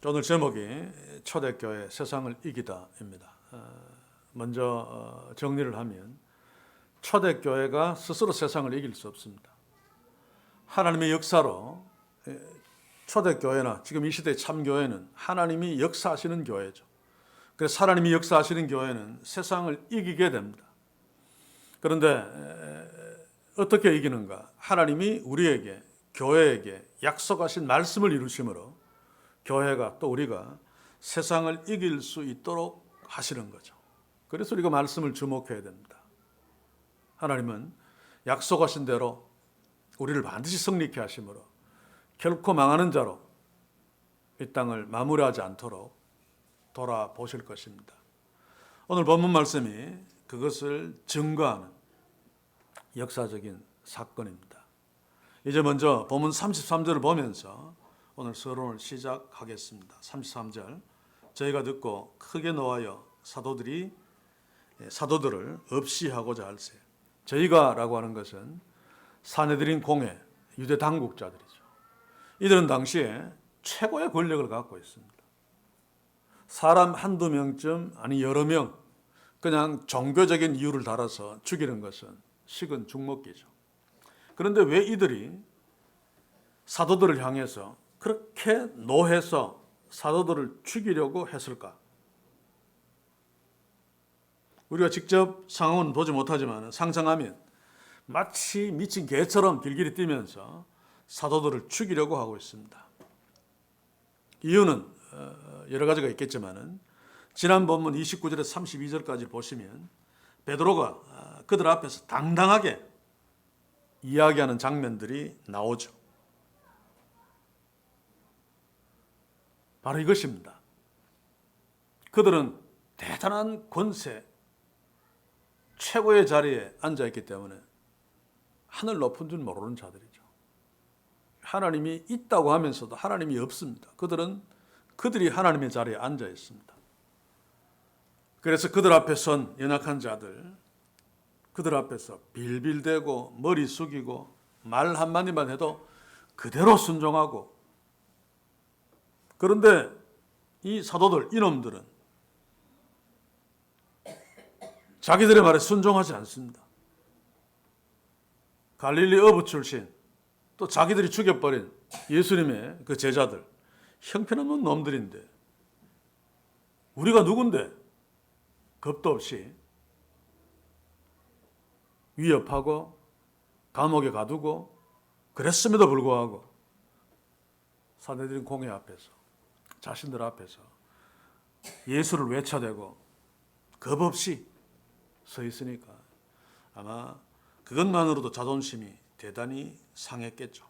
오늘 제목이 초대교회 세상을 이기다입니다. 먼저 정리를 하면 초대교회가 스스로 세상을 이길 수 없습니다. 하나님의 역사로 초대교회나 지금 이 시대의 참교회는 하나님이 역사하시는 교회죠. 그래서 하나님이 역사하시는 교회는 세상을 이기게 됩니다. 그런데 어떻게 이기는가? 하나님이 우리에게, 교회에게 약속하신 말씀을 이루심으로 교회가 또 우리가 세상을 이길 수 있도록 하시는 거죠. 그래서 우리가 말씀을 주목해야 됩니다. 하나님은 약속하신 대로 우리를 반드시 승리케 하심으로 결코 망하는 자로 이 땅을 마무리하지 않도록 돌아보실 것입니다. 오늘 본문 말씀이 그것을 증거하는 역사적인 사건입니다. 이제 먼저 본문 33절을 보면서 오늘 서론을 시작하겠습니다. 33절, 저희가 듣고 크게 노하여 사도들을 없이 하고자 할세. 저희가라고 하는 것은 사내들인 공회, 유대 당국자들이죠. 이들은 당시에 최고의 권력을 갖고 있습니다. 사람 한두 명쯤, 아니 여러 명, 그냥 종교적인 이유를 달아서 죽이는 것은 식은 죽먹기죠. 그런데 왜 이들이 사도들을 향해서 그렇게 노해서 사도들을 죽이려고 했을까? 우리가 직접 상황은 보지 못하지만 상상하면 마치 미친 개처럼 길길이 뛰면서 사도들을 죽이려고 하고 있습니다. 이유는 여러 가지가 있겠지만 지난 본문 29절에서 32절까지 보시면 베드로가 그들 앞에서 당당하게 이야기하는 장면들이 나오죠. 바로 이것입니다. 그들은 대단한 권세, 최고의 자리에 앉아있기 때문에 하늘 높은 줄 모르는 자들이죠. 하나님이 있다고 하면서도 하나님이 없습니다. 그들이 하나님의 자리에 앉아 있습니다. 그래서 그들 앞에 선 연약한 자들, 그들 앞에서 빌빌대고 머리 숙이고 말 한마디만 해도 그대로 순종하고, 그런데 이 사도들, 이놈들은 자기들의 말에 순종하지 않습니다. 갈릴리 어부 출신, 또 자기들이 죽여버린 예수님의 그 제자들, 형편없는 놈들인데 우리가 누군데 겁도 없이 위협하고 감옥에 가두고 그랬음에도 불구하고 사내들인 공회 앞에서, 자신들 앞에서 예수를 외쳐대고 겁 없이 서 있으니까 아마 그것만으로도 자존심이 대단히 상했겠죠.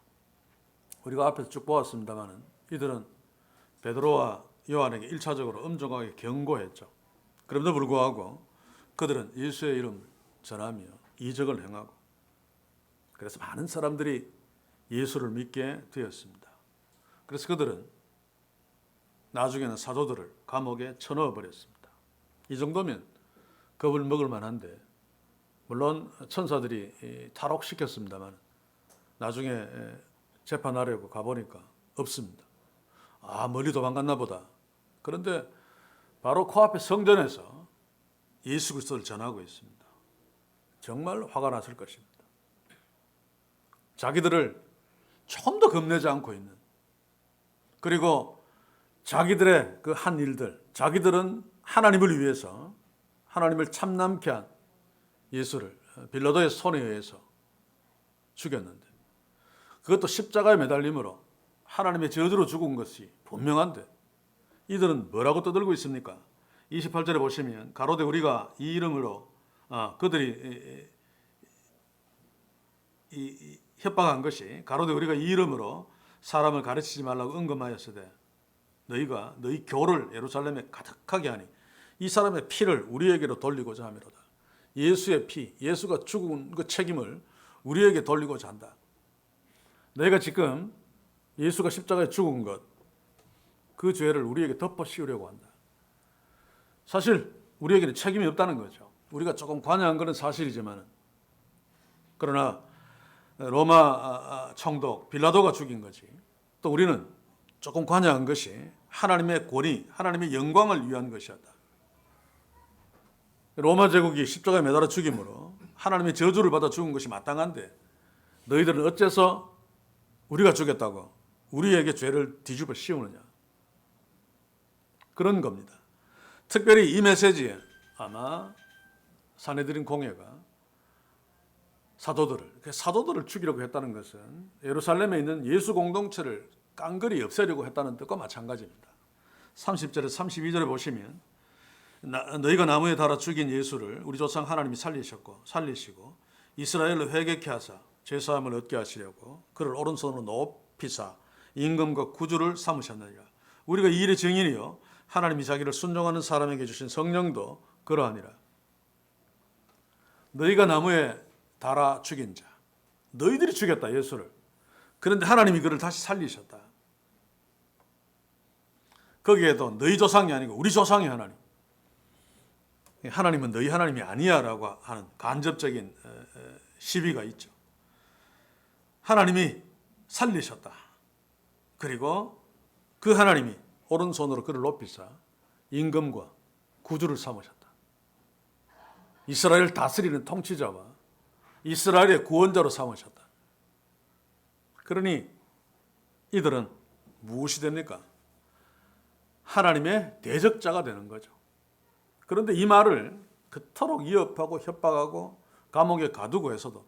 우리가 앞에서 쭉 보았습니다만 이들은 베드로와 요한에게 1차적으로 엄정하게 경고했죠. 그럼에도 불구하고 그들은 예수의 이름을 전하며 이적을 행하고, 그래서 많은 사람들이 예수를 믿게 되었습니다. 그래서 그들은 나중에는 사도들을 감옥에 쳐넣어 버렸습니다. 이 정도면 겁을 먹을 만한데, 물론 천사들이 탈옥시켰습니다만 나중에 재판하려고 가보니까 없습니다. 멀리 도망갔나 보다. 그런데 바로 코앞에 성전에서 예수 그리스도를 전하고 있습니다. 정말 화가 났을 것입니다. 자기들을 조금도 겁내지 않고 있는, 그리고 자기들의 그 한 일들, 자기들은 하나님을 위해서 하나님을 참남케 한 예수를 빌라도의 손에 의해서 죽였는데, 그것도 십자가에 매달림으로 하나님의 저주로 죽은 것이 분명한데 이들은 뭐라고 떠들고 있습니까? 28절에 보시면 가로되 우리가 이 이름으로 그들이 협박한 것이, 가로되 우리가 이 이름으로 사람을 가르치지 말라고 언급하였으되 너희가 너희 교를 예루살렘에 가득하게 하니 이 사람의 피를 우리에게로 돌리고자 함이로다. 예수의 피, 예수가 죽은 그 책임을 우리에게 돌리고자 한다. 너희가 지금 예수가 십자가에 죽은 것, 그 죄를 우리에게 덮어 씌우려고 한다. 사실 우리에게는 책임이 없다는 거죠. 우리가 조금 관여한 것은 사실이지만, 그러나 로마 총독 빌라도가 죽인 거지, 또 우리는 조금 관여한 것이 하나님의 권위, 하나님의 영광을 위한 것이었다. 로마 제국이 십자가에 매달아 죽임으로 하나님의 저주를 받아 죽은 것이 마땅한데 너희들은 어째서 우리가 죽였다고 우리에게 죄를 뒤집어 씌우느냐. 그런 겁니다. 특별히 이 메시지에 아마 사내들인 공회가 사도들을 죽이려고 했다는 것은 예루살렘에 있는 예수 공동체를 깡그리 없애려고 했다는 뜻과 마찬가지입니다. 30절에 32절에 보시면 너희가 나무에 달아 죽인 예수를 우리 조상 하나님이 살리시고 이스라엘로 회개케 하사 죄사함을 얻게 하시려고 그를 오른손으로 높이사 임금과 구주를 삼으셨느니라. 우리가 이 일의 증인이요 하나님이 자기를 순종하는 사람에게 주신 성령도 그러하니라. 너희가 나무에 달아 죽인 자, 너희들이 죽였다 예수를. 그런데 하나님이 그를 다시 살리셨다. 거기에도 너희 조상이 아니고 우리 조상이 하나님. 하나님은 너희 하나님이 아니야라고 하는 간접적인 시비가 있죠. 하나님이 살리셨다. 그리고 그 하나님이 오른손으로 그를 높이사 임금과 구주를 삼으셨다. 이스라엘을 다스리는 통치자와 이스라엘의 구원자로 삼으셨다. 그러니 이들은 무엇이 됩니까? 하나님의 대적자가 되는 거죠. 그런데 이 말을 그토록 위협하고 협박하고 감옥에 가두고 해서도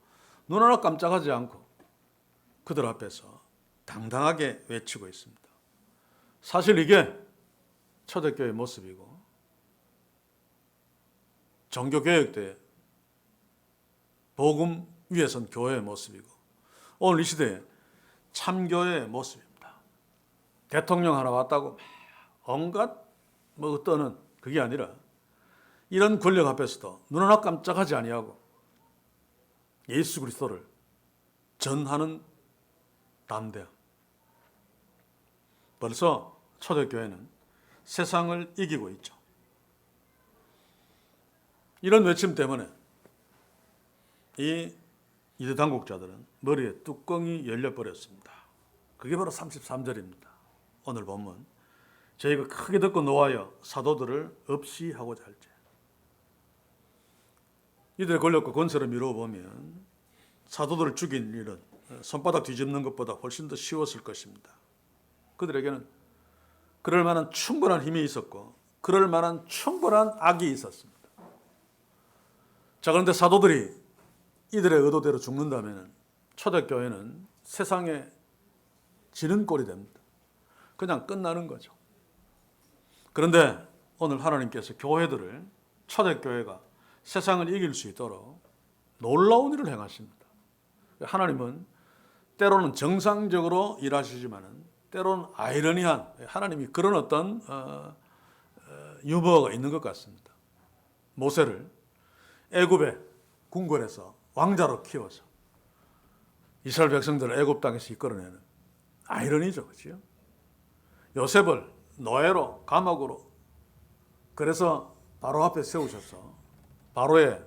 눈 하나 깜짝하지 않고 그들 앞에서 당당하게 외치고 있습니다. 사실 이게 초대교회의 모습이고 종교개혁 때 복음 위에 선 교회의 모습이고 오늘 이 시대에 참교회의 모습입니다. 대통령 하나 왔다고 온갖 떠는 그게 아니라 이런 권력 앞에서도 눈 하나 깜짝하지 아니하고 예수 그리스도를 전하는 담대함. 벌써 초대교회는 세상을 이기고 있죠. 이런 외침 때문에 이 이대 당국자들은 머리에 뚜껑이 열려버렸습니다. 그게 바로 33절입니다. 오늘 본문. 저희가 크게 듣고 놓아여 사도들을 없이 하고자 할지. 이들의 권력과 권세를 미루어 보면 사도들을 죽인 일은 손바닥 뒤집는 것보다 훨씬 더 쉬웠을 것입니다. 그들에게는 그럴 만한 충분한 힘이 있었고 그럴 만한 충분한 악이 있었습니다. 자, 그런데 사도들이 이들의 의도대로 죽는다면 초대교회는 세상에 지는 꼴이 됩니다. 그냥 끝나는 거죠. 그런데 오늘 하나님께서 교회들을 초대교회가 세상을 이길 수 있도록 놀라운 일을 행하십니다. 하나님은 때로는 정상적으로 일하시지만은 때로는 아이러니한 하나님이 그런 어떤 유머가 있는 것 같습니다. 모세를 애굽의 궁궐에서 왕자로 키워서 이스라엘 백성들을 애굽 땅에서 이끌어내는 아이러니죠, 그렇죠? 요셉을 노예로 감옥으로 그래서 바로 앞에 세우셔서 바로의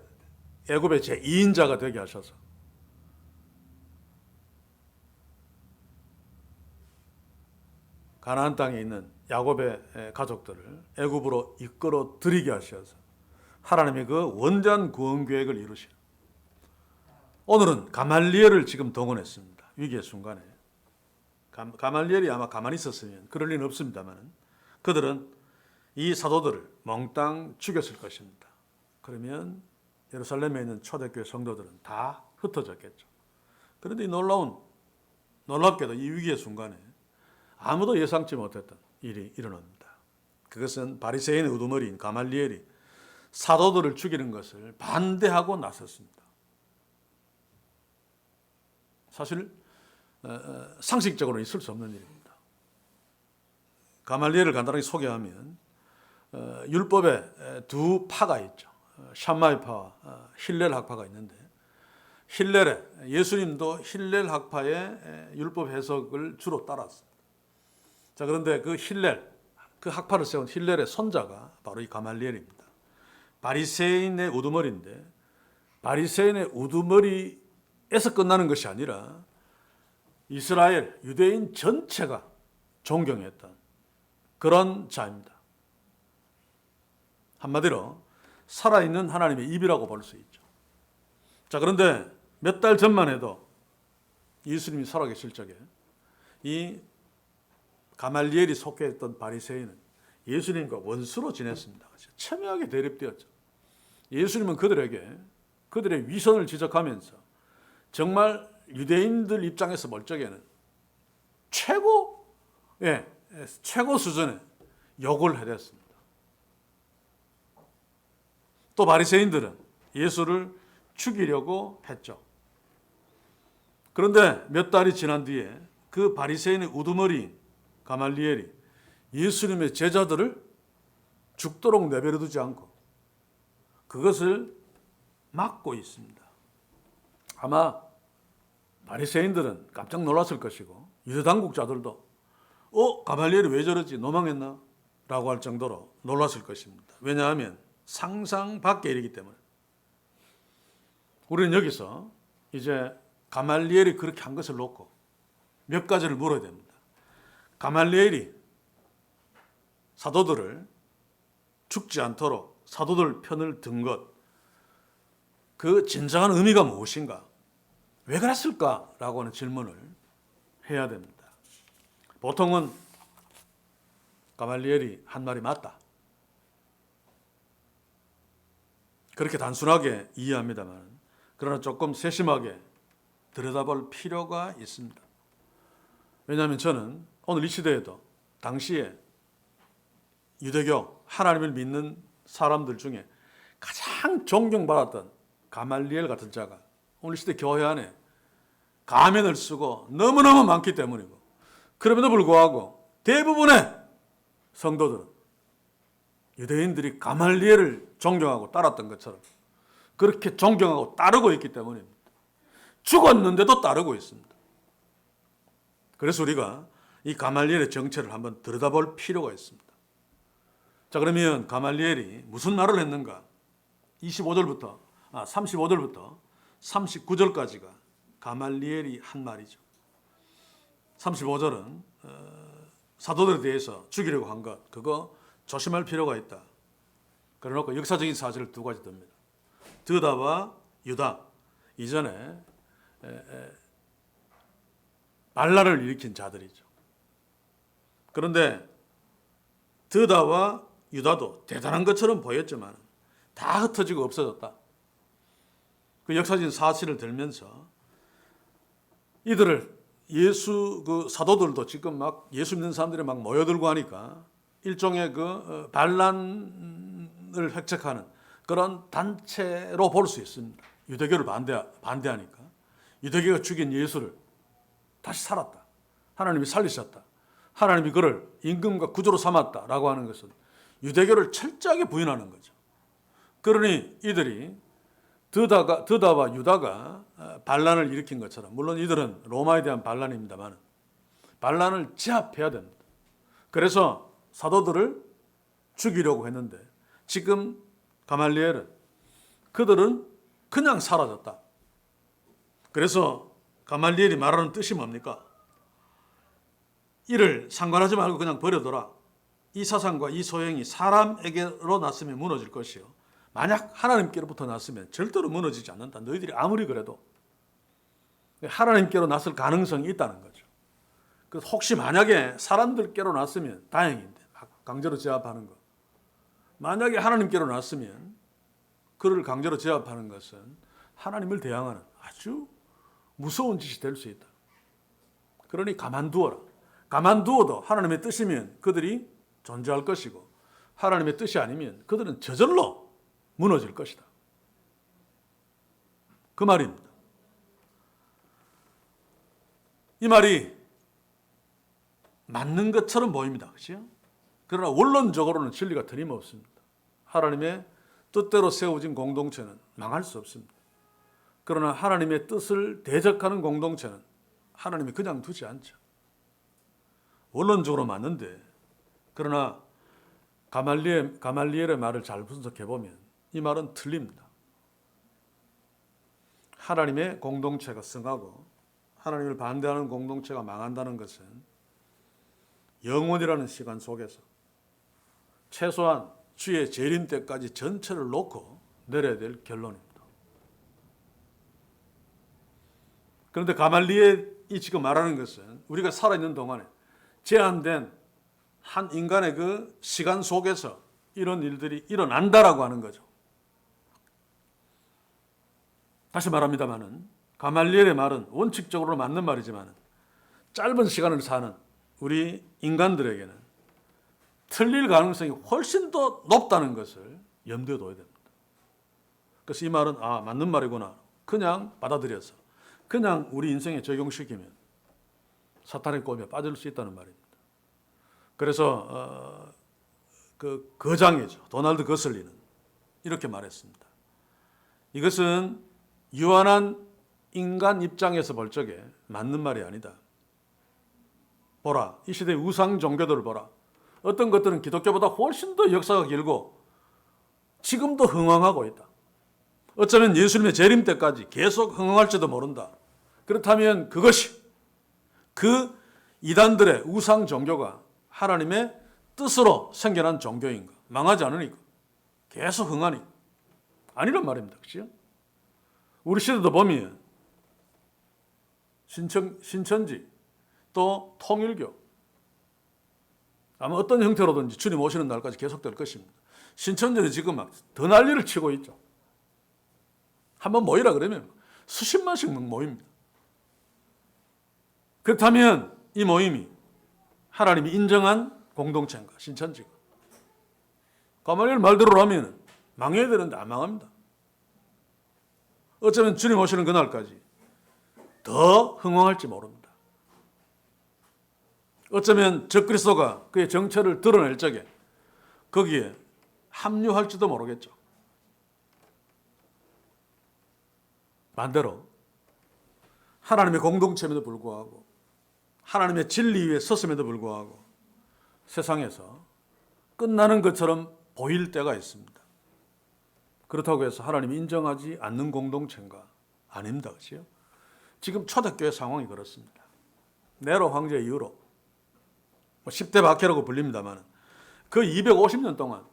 애굽의 제2인자가 되게 하셔서 가나안 땅에 있는 야곱의 가족들을 애굽으로 이끌어 들이게 하셔서 하나님의 그 원대한 구원 계획을 이루시는. 오늘은 가말리엘을 지금 동원했습니다. 위기의 순간에. 가말리엘이 아마 가만히 있었으면 그럴 리는 없습니다만 그들은 이 사도들을 몽땅 죽였을 것입니다. 그러면 예루살렘에 있는 초대교회 성도들은 다 흩어졌겠죠. 그런데 놀랍게도 이 위기의 순간에 아무도 예상치 못했던 일이 일어납니다. 그것은 바리새인의 우두머리인 가말리엘이 사도들을 죽이는 것을 반대하고 나섰습니다. 사실 상식적으로는 있을 수 없는 일입니다. 가말리엘을 간단하게 소개하면 율법에 두 파가 있죠. 샴마이파와 힐렐 학파가 있는데 예수님도 힐렐 학파의 율법 해석을 주로 따랐습니다. 자, 그런데 그 학파를 세운 힐렐의 손자가 바로 이 가말리엘입니다. 바리새인의 우두머리인데 바리새인의 우두머리에서 끝나는 것이 아니라 이스라엘 유대인 전체가 존경했던 그런 자입니다. 한마디로 살아있는 하나님의 입이라고 볼 수 있죠. 자, 그런데 몇 달 전만 해도 예수님이 살아계실 적에 이 가말리엘이 속해있던 바리새인은 예수님과 원수로 지냈습니다. 첨예하게 대립되었죠. 예수님은 그들의 위선을 지적하면서 정말 유대인들 입장에서 볼 적에는 최고 수준의 욕을 해댔습니다. 또 바리새인들은 예수를 죽이려고 했죠. 그런데 몇 달이 지난 뒤에 그 바리새인의 우두머리 가말리엘이 예수님의 제자들을 죽도록 내버려 두지 않고 그것을 막고 있습니다. 아마 바리새인들은 깜짝 놀랐을 것이고 유대 당국자들도 가말리엘이 왜 저러지? 노망했나? 라고 할 정도로 놀랐을 것입니다. 왜냐하면 상상 밖의 일이기 때문에. 우리는 여기서 이제 가말리엘이 그렇게 한 것을 놓고 몇 가지를 물어야 됩니다. 가말리엘이 사도들을 죽지 않도록 사도들 편을 든 것, 그 진정한 의미가 무엇인가? 왜 그랬을까라고 하는 질문을 해야 됩니다. 보통은 가말리엘이 한 말이 맞다. 그렇게 단순하게 이해합니다만, 그러나 조금 세심하게 들여다볼 필요가 있습니다. 왜냐하면 저는 오늘 이 시대에도 당시에 유대교 하나님을 믿는 사람들 중에 가장 존경받았던 가말리엘 같은 자가 오늘 시대 교회 안에 가면을 쓰고 너무너무 많기 때문이고, 그럼에도 불구하고 대부분의 성도들은 유대인들이 가말리엘을 존경하고 따랐던 것처럼 그렇게 존경하고 따르고 있기 때문입니다. 죽었는데도 따르고 있습니다. 그래서 우리가 이 가말리엘의 정체를 한번 들여다볼 필요가 있습니다. 자, 그러면 가말리엘이 무슨 말을 했는가? 35절부터 39절까지가 가말리엘이 한 말이죠. 35절은 사도들에 대해서 죽이려고 한 것, 그거 조심할 필요가 있다. 그래놓고 역사적인 사실을 두 가지 듭니다. 드다와 유다, 이전에 반란을 일으킨 자들이죠. 그런데 드다와 유다도 대단한 것처럼 보였지만 다 흩어지고 없어졌다. 그 역사적인 사실을 들면서 이들을 그 사도들도 지금 막 예수 믿는 사람들이 막 모여들고 하니까 일종의 그 반란을 획책하는 그런 단체로 볼 수 있습니다. 유대교를 반대하니까. 유대교가 죽인 예수를 다시 살았다. 하나님이 살리셨다. 하나님이 그를 임금과 구주로 삼았다라고 하는 것은 유대교를 철저하게 부인하는 거죠. 그러니 이들이 드다와 유다가 반란을 일으킨 것처럼, 물론 이들은 로마에 대한 반란입니다만 반란을 제압해야 됩니다. 그래서 사도들을 죽이려고 했는데 지금 가말리엘은 그들은 그냥 사라졌다. 그래서 가말리엘이 말하는 뜻이 뭡니까? 이를 상관하지 말고 그냥 버려둬라. 이 사상과 이 소행이 사람에게로 났으면 무너질 것이요, 만약 하나님께로부터 났으면 절대로 무너지지 않는다. 너희들이 아무리 그래도 하나님께로 났을 가능성이 있다는 거죠. 그래서 혹시 만약에 사람들께로 났으면 다행인데, 강제로 제압하는 것, 만약에 하나님께로 났으면 그를 강제로 제압하는 것은 하나님을 대항하는 아주 무서운 짓이 될 수 있다. 그러니 가만두어라. 가만두어도 하나님의 뜻이면 그들이 존재할 것이고, 하나님의 뜻이 아니면 그들은 저절로 무너질 것이다. 그 말입니다. 이 말이 맞는 것처럼 보입니다. 그렇죠? 그러나 원론적으로는 진리가 틀림없습니다. 하나님의 뜻대로 세워진 공동체는 망할 수 없습니다. 그러나 하나님의 뜻을 대적하는 공동체는 하나님이 그냥 두지 않죠. 원론적으로 맞는데, 그러나 가말리엘의 말을 잘 분석해 보면 이 말은 틀립니다. 하나님의 공동체가 승하고 하나님을 반대하는 공동체가 망한다는 것은 영원이라는 시간 속에서 최소한 주의 재림 때까지 전체를 놓고 내려야 될 결론입니다. 그런데 가말리엘이 지금 말하는 것은 우리가 살아있는 동안에 제한된 한 인간의 그 시간 속에서 이런 일들이 일어난다라고 하는 거죠. 다시 말합니다마는 가말리엘의 말은 원칙적으로 맞는 말이지만 짧은 시간을 사는 우리 인간들에게는 틀릴 가능성이 훨씬 더 높다는 것을 염두에 둬야 됩니다. 그래서 이 말은 맞는 말이구나 그냥 받아들여서 그냥 우리 인생에 적용시키면 사탄의 꼬미에 빠질 수 있다는 말입니다. 그래서 그 거장이죠. 도널드 거슬리는 이렇게 말했습니다. 이것은 유한한 인간 입장에서 볼 적에 맞는 말이 아니다. 보라, 이 시대의 우상 종교들을 보라. 어떤 것들은 기독교보다 훨씬 더 역사가 길고 지금도 흥황하고 있다. 어쩌면 예수님의 재림 때까지 계속 흥황할지도 모른다. 그렇다면 그것이 그 이단들의 우상 종교가 하나님의 뜻으로 생겨난 종교인가? 망하지 않으니까. 계속 흥하니. 아니란 말입니다. 그렇죠? 우리 시대도 보면 신천지 또 통일교 아마 어떤 형태로든지 주님 오시는 날까지 계속될 것입니다. 신천지는 지금 막 더 난리를 치고 있죠. 한번 모이라 그러면 수십만씩 모입니다. 그렇다면 이 모임이 하나님이 인정한 공동체인가? 신천지가. 가말리엘 말대로라면 망해야 되는데 안 망합니다. 어쩌면 주님 오시는 그날까지 더 흥황할지 모릅니다. 어쩌면 적그리스도가 그의 정체를 드러낼 적에 거기에 합류할지도 모르겠죠. 반대로 하나님의 공동체임에도 불구하고 하나님의 진리 위에 섰음에도 불구하고 세상에서 끝나는 것처럼 보일 때가 있습니다. 그렇다고 해서 하나님이 인정하지 않는 공동체인가? 아닙니다. 그렇죠? 지금 초대교회 상황이 그렇습니다. 네로 황제 이후로 10대 박해라고 불립니다만 그 250년 동안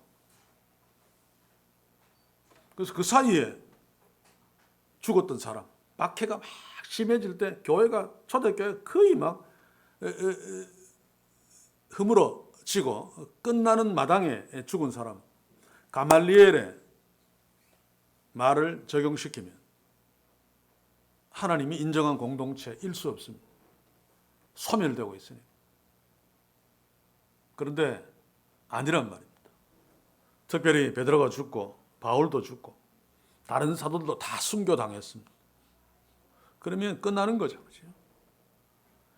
그래서 그 사이에 죽었던 사람 박해가 막 심해질 때 교회가 초대교회 거의 막 허물어지고 끝나는 마당에 죽은 사람 가말리엘의 말을 적용시키면 하나님이 인정한 공동체일 수 없습니다. 소멸되고 있으니. 그런데 아니란 말입니다. 특별히 베드로가 죽고 바울도 죽고 다른 사도들도 다 순교당했습니다. 그러면 끝나는 거죠. 그렇죠?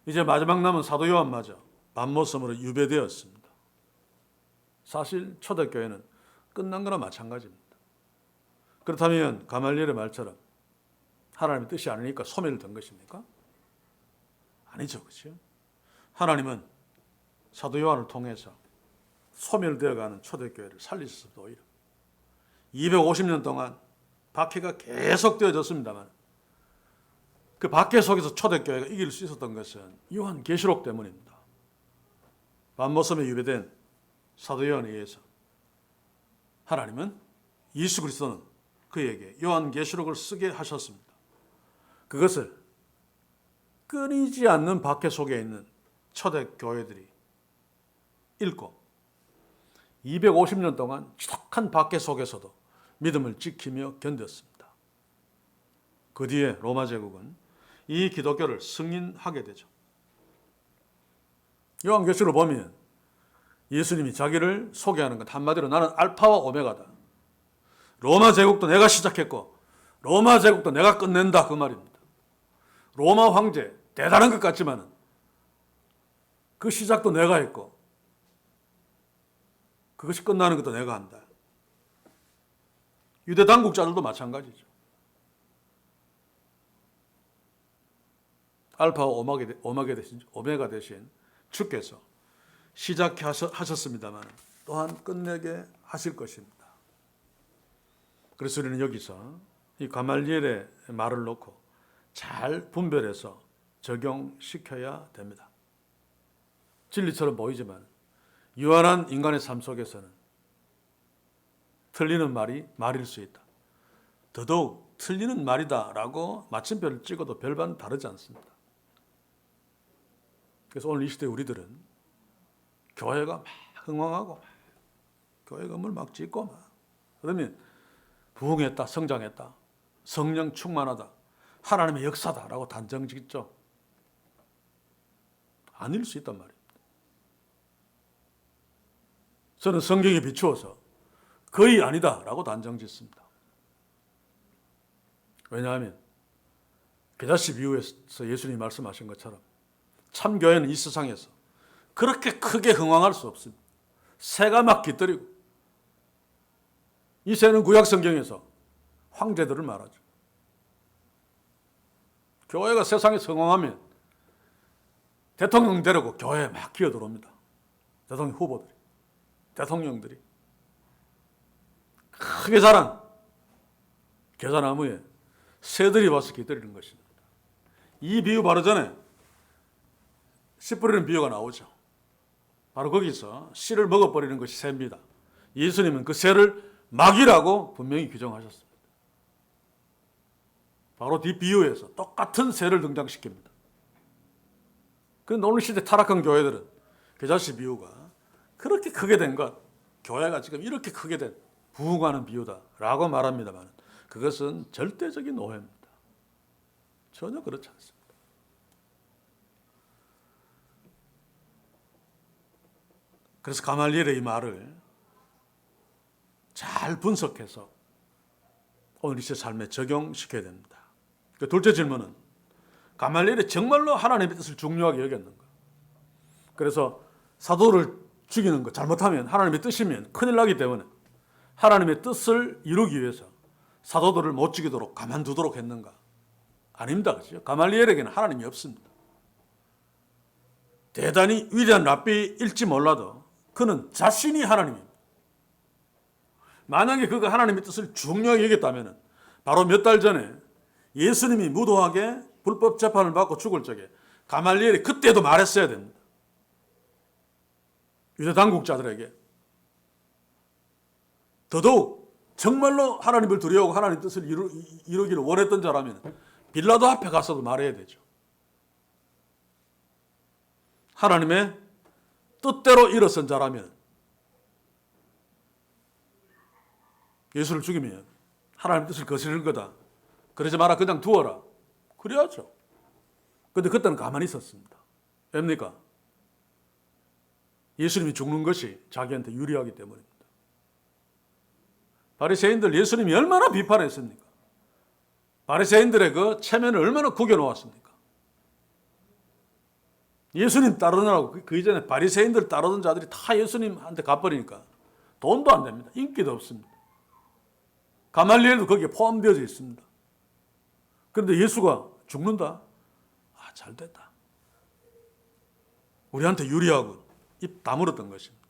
이제 마지막 남은 사도 요한마저 밤모섬으로 유배되었습니다. 사실 초대교회는 끝난 거나 마찬가지입니다. 그렇다면 가말리엘의 말처럼 하나님의 뜻이 아니니까 소멸된 것입니까? 아니죠. 그렇죠? 하나님은 사도 요한을 통해서 소멸되어가는 초대교회를 살리셨습니다. 오히려 250년 동안 박해가 계속 되어졌습니다만 그 박해 속에서 초대교회가 이길 수 있었던 것은 요한계시록 때문입니다. 밤모섬에 유배된 사도 요한에 의해서 하나님은 예수 그리스도는 그에게 요한계시록을 쓰게 하셨습니다. 그것을 끊이지 않는 박해 속에 있는 초대교회들이 읽고 250년 동안 지독한 박해 속에서도 믿음을 지키며 견뎠습니다. 그 뒤에 로마 제국은 이 기독교를 승인하게 되죠. 요한계시록을 보면 예수님이 자기를 소개하는 것 한마디로 나는 알파와 오메가다. 로마 제국도 내가 시작했고 로마 제국도 내가 끝낸다 그 말입니다. 로마 황제 대단한 것 같지만 그 시작도 내가 했고 그것이 끝나는 것도 내가 한다. 유대 당국자들도 마찬가지죠. 알파와 오메가 대신 주께서 시작하셨습니다만 또한 끝내게 하실 것입니다. 그래서 우리는 여기서 이 가말리엘의 말을 놓고 잘 분별해서 적용시켜야 됩니다. 진리처럼 보이지만 유한한 인간의 삶 속에서는 틀리는 말이 말일 수 있다. 더더욱 틀리는 말이다라고 마침표를 찍어도 별반 다르지 않습니다. 그래서 오늘 이 시대 우리들은 교회가 막 흥왕하고 교회 건물 막 짓고 막 그러면 부흥했다, 성장했다, 성령 충만하다, 하나님의 역사다라고 단정 짓죠. 아닐 수 있단 말입니다. 저는 성경에 비추어서 거의 아니다라고 단정 짓습니다. 왜냐하면 계자씨 비유에서 예수님이 말씀하신 것처럼 참교회는 이 세상에서 그렇게 크게 흥왕할 수 없습니다. 새가 막 깃들이고, 이 새는 구약 성경에서 황제들을 말하죠. 교회가 세상에서 흥왕하면 대통령 데리고 교회에 막 기어들어옵니다. 대통령 후보들이, 대통령들이 크게 자란 계자나무에 새들이 와서 깃들이는 것입니다. 이 비유 바로 전에 씨 뿌리는 비유가 나오죠. 바로 거기서 씨를 먹어버리는 것이 새입니다. 예수님은 그 새를 마귀라고 분명히 규정하셨습니다. 바로 이 비유에서 똑같은 새를 등장시킵니다. 그런데 오늘 시대 타락한 교회들은 계자씨 비유가 그렇게 크게 된 것, 교회가 지금 이렇게 크게 된 부흥하는 비유다라고 말합니다만 그것은 절대적인 오해입니다. 전혀 그렇지 않습니다. 그래서 가말리엘의 이 말을 잘 분석해서 오늘 이 시대 삶에 적용시켜야 됩니다. 그 둘째 질문은 가말리엘이 정말로 하나님의 뜻을 중요하게 여겼는가? 그래서 사도를 죽이는 거 잘못하면 하나님의 뜻이면 큰일 나기 때문에 하나님의 뜻을 이루기 위해서 사도들을 못 죽이도록 가만두도록 했는가? 아닙니다. 그렇죠? 가말리엘에게는 하나님이 없습니다. 대단히 위대한 랍비일지 몰라도 그는 자신이 하나님입니다. 만약에 그가 하나님의 뜻을 중요하게 여겼다면 바로 몇 달 전에 예수님이 무도하게 불법 재판을 받고 죽을 적에 가말리엘이 그때도 말했어야 됩니다. 유대 당국자들에게 더더욱 정말로 하나님을 두려워하고 하나님 뜻을 이루기를 원했던 자라면 빌라도 앞에 가서도 말해야 되죠. 하나님의 뜻대로 일어선 자라면 예수를 죽이면 하나님 뜻을 거스르는 거다. 그러지 마라, 그냥 두어라. 그래야죠. 그런데 그때는 가만히 있었습니다. 왜입니까? 예수님이 죽는 것이 자기한테 유리하기 때문입니다. 바리새인들 예수님이 얼마나 비판했습니까? 바리새인들의 그 체면을 얼마나 구겨놓았습니까? 예수님 따르느라고 그 이전에 바리새인들 따르던 자들이 다 예수님한테 가버리니까 돈도 안 됩니다. 인기도 없습니다. 가말리엘도 거기에 포함되어져 있습니다. 그런데 예수가 죽는다? 아, 잘 됐다. 우리한테 유리하군. 입 다물었던 것입니다.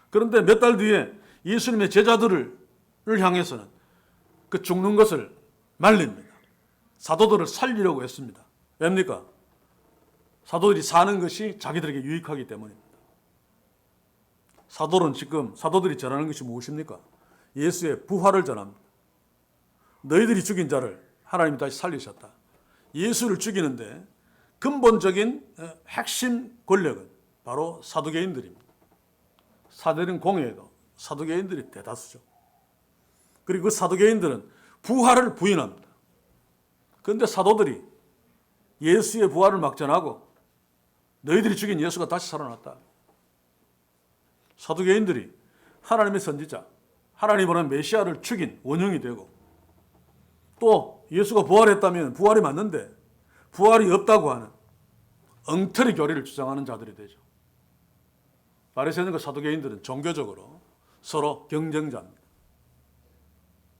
그런데 몇 달 뒤에 예수님의 제자들을 향해서는 그 죽는 것을 말립니다. 사도들을 살리려고 했습니다. 왜입니까? 사도들이 사는 것이 자기들에게 유익하기 때문입니다. 사도들이 전하는 것이 무엇입니까? 예수의 부활을 전합니다. 너희들이 죽인 자를 하나님이 다시 살리셨다. 예수를 죽이는데 근본적인 핵심 권력은 바로 사두개인들입니다. 사도된 공회에도 사두개인들이 대다수죠. 그리고 그 사두개인들은 부활을 부인합니다. 그런데 사도들이 예수의 부활을 막 전하고 너희들이 죽인 예수가 다시 살아났다. 사두개인들이 하나님의 선지자, 하나님이 보낸 메시아를 죽인 원형이 되고 또 예수가 부활했다면 부활이 맞는데 부활이 없다고 하는 엉터리 교리를 주장하는 자들이 되죠. 바리새인과 사두개인들은 종교적으로 서로 경쟁자입니다.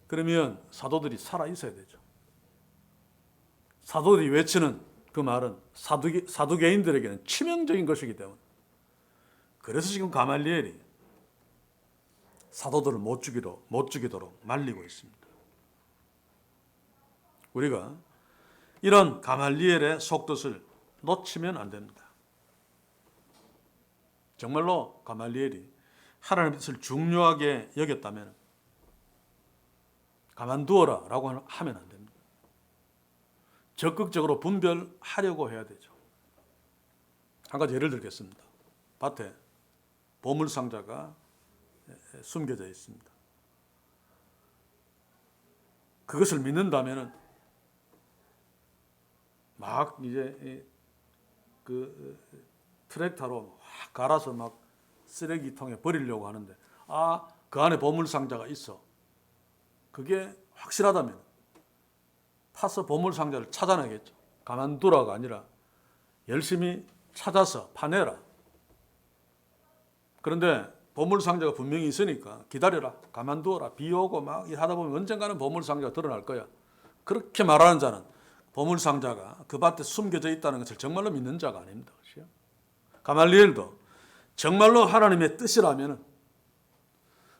그러면 사도들이 살아있어야 되죠. 사도들이 외치는 그 말은 사두개인들에게는 치명적인 것이기 때문에 그래서 지금 가말리엘이 사도들을 못 죽이도록 말리고 있습니다. 우리가 이런 가말리엘의 속뜻을 놓치면 안 됩니다. 정말로 가말리엘이 하나님의 뜻을 중요하게 여겼다면 가만두어라 라고 하면 안 됩니다. 적극적으로 분별하려고 해야 되죠. 한 가지 예를 들겠습니다. 밭에 보물상자가 숨겨져 있습니다. 그것을 믿는다면은 막 이제 그 트랙터로 확 갈아서 막 쓰레기통에 버리려고 하는데 그 안에 보물상자가 있어. 그게 확실하다면 파서 보물상자를 찾아내겠죠. 가만두라가 아니라 열심히 찾아서 파내라. 그런데 보물상자가 분명히 있으니까 기다려라. 가만두어라. 비 오고 막 하다 보면 언젠가는 보물상자가 드러날 거야. 그렇게 말하는 자는 보물상자가 그 밭에 숨겨져 있다는 것을 정말로 믿는 자가 아닙니다. 가말리엘도 정말로 하나님의 뜻이라면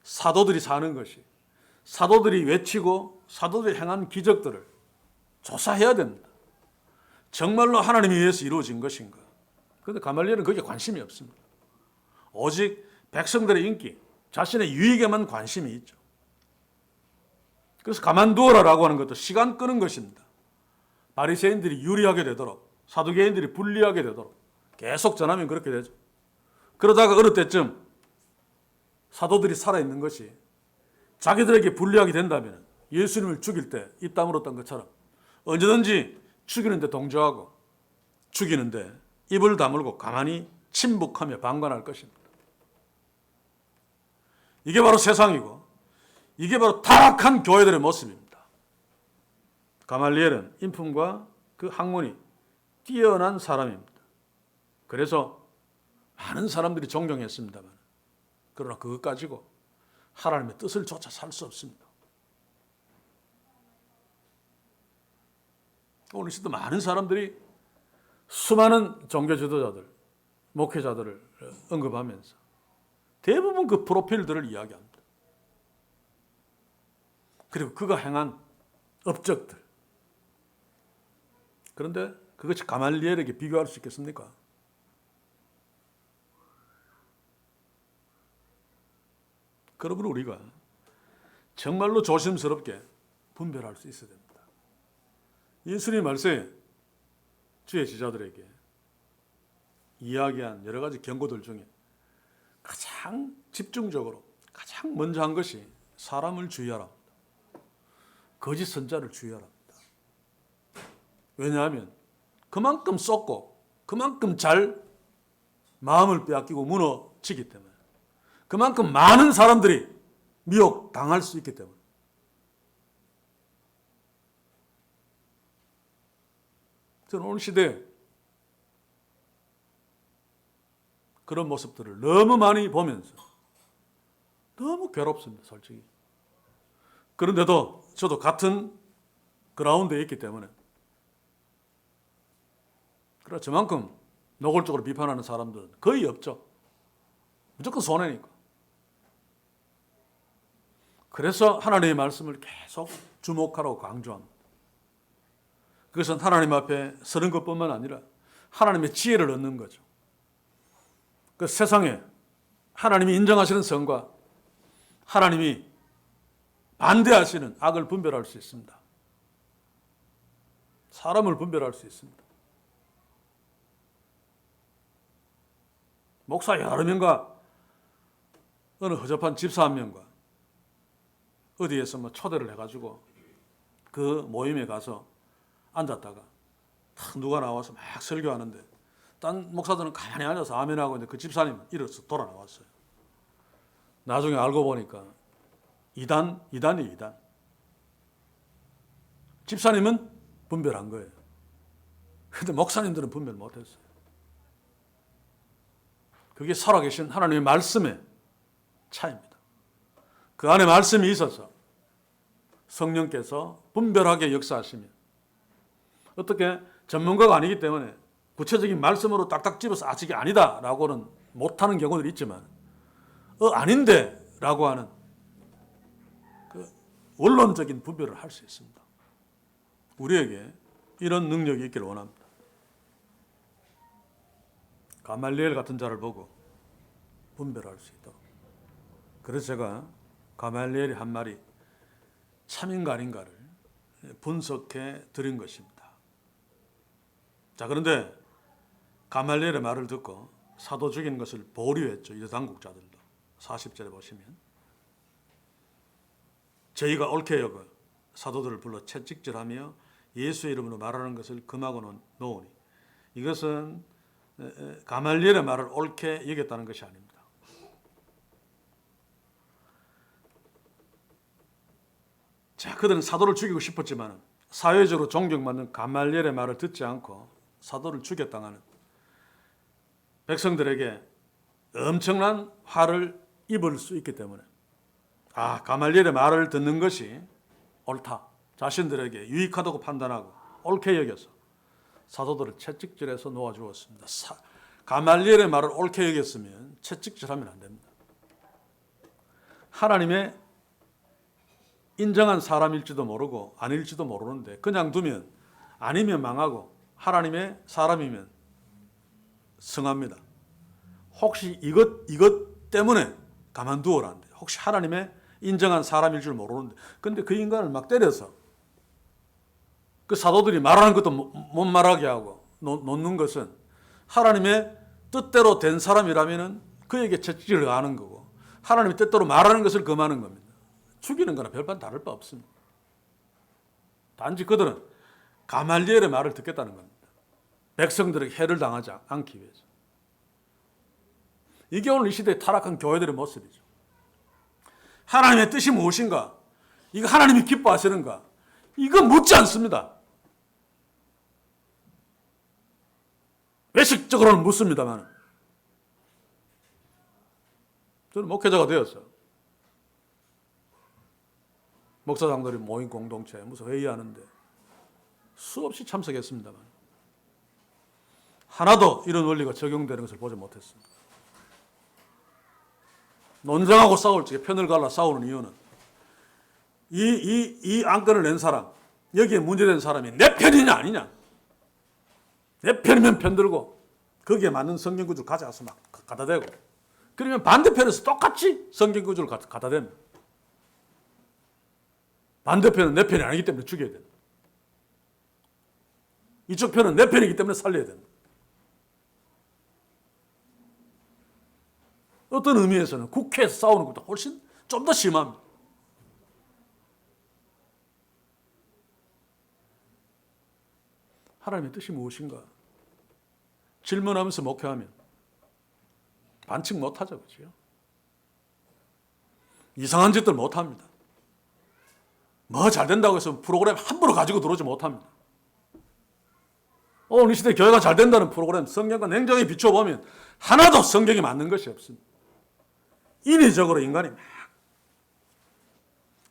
사도들이 사는 것이, 사도들이 외치고 사도들이 행한 기적들을 조사해야 됩니다. 정말로 하나님에 의해서 이루어진 것인가. 그런데 가말리엘은 거기에 관심이 없습니다. 오직 백성들의 인기, 자신의 유익에만 관심이 있죠. 그래서 가만두어라라고 하는 것도 시간 끄는 것입니다. 바리새인들이 유리하게 되도록, 사두개인들이 불리하게 되도록 계속 전하면 그렇게 되죠. 그러다가 어느 때쯤 사도들이 살아있는 것이 자기들에게 불리하게 된다면 예수님을 죽일 때 입 다물었던 것처럼 언제든지 죽이는데 동조하고 죽이는데 입을 다물고 가만히 침묵하며 방관할 것입니다. 이게 바로 세상이고 이게 바로 타락한 교회들의 모습입니다. 가말리엘은 인품과 그 학문이 뛰어난 사람입니다. 그래서 많은 사람들이 존경했습니다만 그러나 그것 가지고 하나님의 뜻을 조차 살 수 없습니다. 오늘 시도 많은 사람들이 수많은 종교 지도자들, 목회자들을 언급하면서 대부분 그 프로필들을 이야기합니다. 그리고 그가 행한 업적들. 그런데 그것이 가말리엘에게 비교할 수 있겠습니까? 그러므로 우리가 정말로 조심스럽게 분별할 수 있어야 됩니다. 예수님 말씀에 주의 제자들에게 이야기한 여러 가지 경고들 중에 가장 집중적으로 가장 먼저 한 것이 사람을 주의하라. 거짓 선자를 주의하라. 왜냐하면 그만큼 쏟고 그만큼 잘 마음을 빼앗기고 무너지기 때문에 그만큼 많은 사람들이 미혹당할 수 있기 때문에 저는 오늘 시대에 그런 모습들을 너무 많이 보면서 너무 괴롭습니다, 솔직히. 그런데도 저도 같은 그라운드에 있기 때문에 그러나 저만큼 노골적으로 비판하는 사람들은 거의 없죠. 무조건 손해니까. 그래서 하나님의 말씀을 계속 주목하라고 강조합니다. 그것은 하나님 앞에 서는 것뿐만 아니라 하나님의 지혜를 얻는 거죠. 그 세상에 하나님이 인정하시는 선과 하나님이 반대하시는 악을 분별할 수 있습니다. 사람을 분별할 수 있습니다. 목사 여러 명과 어느 허접한 집사 한 명과 어디에서 초대를 해가지고 그 모임에 가서 앉았다가 탁 누가 나와서 막 설교하는데 딴 목사들은 가만히 앉아서 아멘하고 있는데 그 집사님은 일어서 돌아 나왔어요. 나중에 알고 보니까 이단이. 집사님은 분별한 거예요. 그런데 목사님들은 분별 못했어요. 그게 살아계신 하나님의 말씀의 차이입니다. 그 안에 말씀이 있어서 성령께서 분별하게 역사하시면 어떻게 전문가가 아니기 때문에 구체적인 말씀으로 딱딱 집어서 이게 아니다라고는 못하는 경우들이 있지만 아닌데 라고 하는 그 원론적인 분별을 할 수 있습니다. 우리에게 이런 능력이 있기를 원합니다. 가말리엘 같은 자를 보고 분별할 수 있도록. 그래서 제가 가말리엘이 한 말이 참인가 아닌가를 분석해 드린 것입니다. 자, 그런데 가말리엘의 말을 듣고 사도 죽이는 것을 보류했죠. 이 당국자들도. 40절에 보시면 저희가 옳게 여겨 사도들을 불러 채찍질하며 예수의 이름으로 말하는 것을 금하고 놓으니, 이것은 가말리엘의 말을 옳게 여겼다는 것이 아닙니다. 자, 그들은 사도를 죽이고 싶었지만 사회적으로 존경받는 가말리엘의 말을 듣지 않고 사도를 죽였다가는 백성들에게 엄청난 화를 입을 수 있기 때문에 가말리엘의 말을 듣는 것이 옳다, 자신들에게 유익하다고 판단하고 옳게 여겨서 사도들을 채찍질해서 놓아주었습니다. 가말리엘의 말을 옳게 여겼으면 채찍질하면 안 됩니다. 하나님의 인정한 사람일지도 모르고 아닐지도 모르는데 그냥 두면 아니면 망하고 하나님의 사람이면 성합니다. 혹시 이것 때문에 가만두어라는데, 혹시 하나님의 인정한 사람일 줄 모르는데, 근데 그 인간을 막 때려서 그 사도들이 말하는 것도 못 말하게 하고 놓는 것은 하나님의 뜻대로 된 사람이라면 그에게 채찍을 가하는 거고, 하나님의 뜻대로 말하는 것을 금하는 겁니다. 죽이는 거나 별반 다를 바 없습니다. 단지 그들은 가말리엘의 말을 듣겠다는 겁니다. 백성들에게 해를 당하지 않기 위해서. 이게 오늘 이 시대에 타락한 교회들의 모습이죠. 하나님의 뜻이 무엇인가? 이거 하나님이 기뻐하시는가? 이거 묻지 않습니다. 외식적으로는 묻습니다만, 저는 목회자가 되었어요. 목사장들이 모인 공동체 무슨 회의하는데 수없이 참석했습니다만 하나도 이런 원리가 적용되는 것을 보지 못했습니다. 논쟁하고 싸울 적에 편을 갈라 싸우는 이유는 이 안건을 낸 사람, 여기에 문제된 사람이 내 편이냐 아니냐, 내 편이면 편들고 거기에 맞는 성경 구조를 가져와서 막 갖다 대고, 그러면 반대편에서 똑같이 성경 구조를 갖다 댑니다. 반대편은 내 편이 아니기 때문에 죽여야 된다. 이쪽 편은 내 편이기 때문에 살려야 된다. 어떤 의미에서는 국회에서 싸우는 것보다 훨씬 좀 더 심합니다. 하나님의 뜻이 무엇인가? 질문하면서 목회하면 반칙 못하죠. 그렇죠? 이상한 짓들 못합니다. 뭐 잘 된다고 해서 프로그램 함부로 가지고 들어오지 못합니다. 오늘 이 시대 교회가 잘 된다는 프로그램, 성경과 냉정히 비춰보면 하나도 성경에 맞는 것이 없습니다. 인위적으로 인간이 막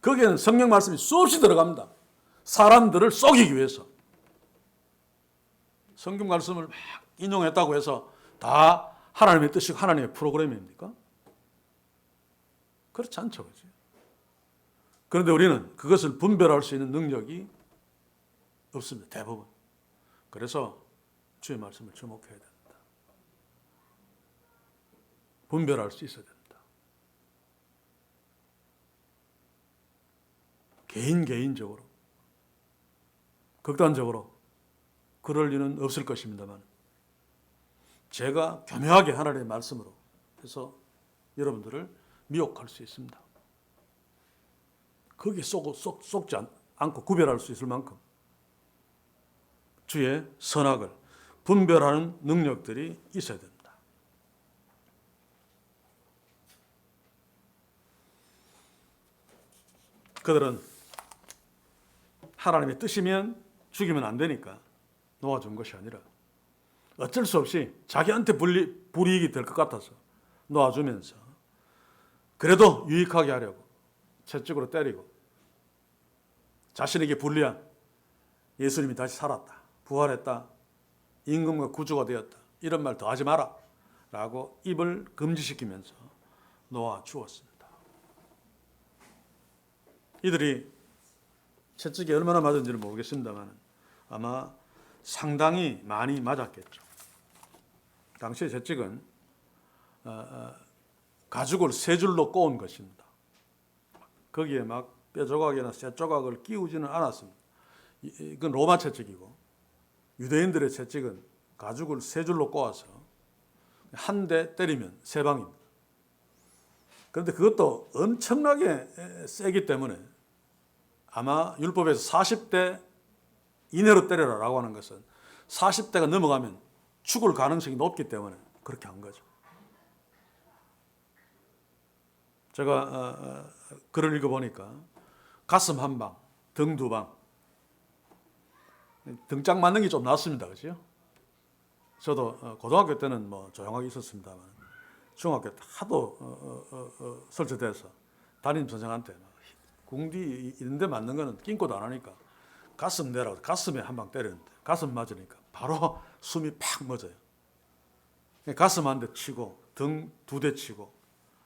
거기에는 성경 말씀이 수없이 들어갑니다. 사람들을 속이기 위해서. 성경 말씀을 막 인용했다고 해서 다 하나님의 뜻이고 하나님의 프로그램입니까? 그렇지 않죠. 그렇지? 그런데 우리는 그것을 분별할 수 있는 능력이 없습니다. 대부분. 그래서 주의 말씀을 주목해야 됩니다. 분별할 수 있어야 됩니다. 개인적으로, 극단적으로 그럴 리는 없을 것입니다만, 제가 교묘하게 하나님의 말씀으로 해서 여러분들을 미혹할 수 있습니다. 거기에 속지 않고 구별할 수 있을 만큼 주의 선악을 분별하는 능력들이 있어야 됩니다. 그들은 하나님의 뜻이면 죽이면 안 되니까 놓아준 것이 아니라 어쩔 수 없이 자기한테 불이익이 될 것 같아서 놓아주면서 그래도 유익하게 하려고 채찍으로 때리고, 자신에게 불리한 예수님이 다시 살았다, 부활했다, 임금과 구주가 되었다, 이런 말 더 하지 마라 라고 입을 금지시키면서 놓아주었습니다. 이들이 채찍이 얼마나 맞은지를 모르겠습니다만 아마 상당히 많이 맞았겠죠. 당시의 채찍은 가죽을 세 줄로 꼬은 것입니다. 거기에 막 뼈 조각이나 쇠 조각을 끼우지는 않았습니다. 이건 로마 채찍이고 유대인들의 채찍은 가죽을 세 줄로 꼬아서 한 대 때리면 세 방입니다. 그런데 그것도 엄청나게 세기 때문에 아마 율법에서 40대 이내로 때려라라고 하는 것은 40대가 넘어가면 죽을 가능성이 높기 때문에 그렇게 한 거죠. 제가 글을 읽어보니까 가슴 한 방, 등 두 방, 등짝 맞는 게 좀 낫습니다. 그죠? 저도 고등학교 때는 뭐 조용하게 있었습니다만 중학교 때 하도 설치돼서 담임 선생한테 궁디 이런 데 맞는 거는 낑고도 안 하니까 가슴 내라고 가슴에 한 방 때렸는데 가슴 맞으니까 바로 숨이 팍 멎어요. 가슴 한 대 치고 등 두 대 치고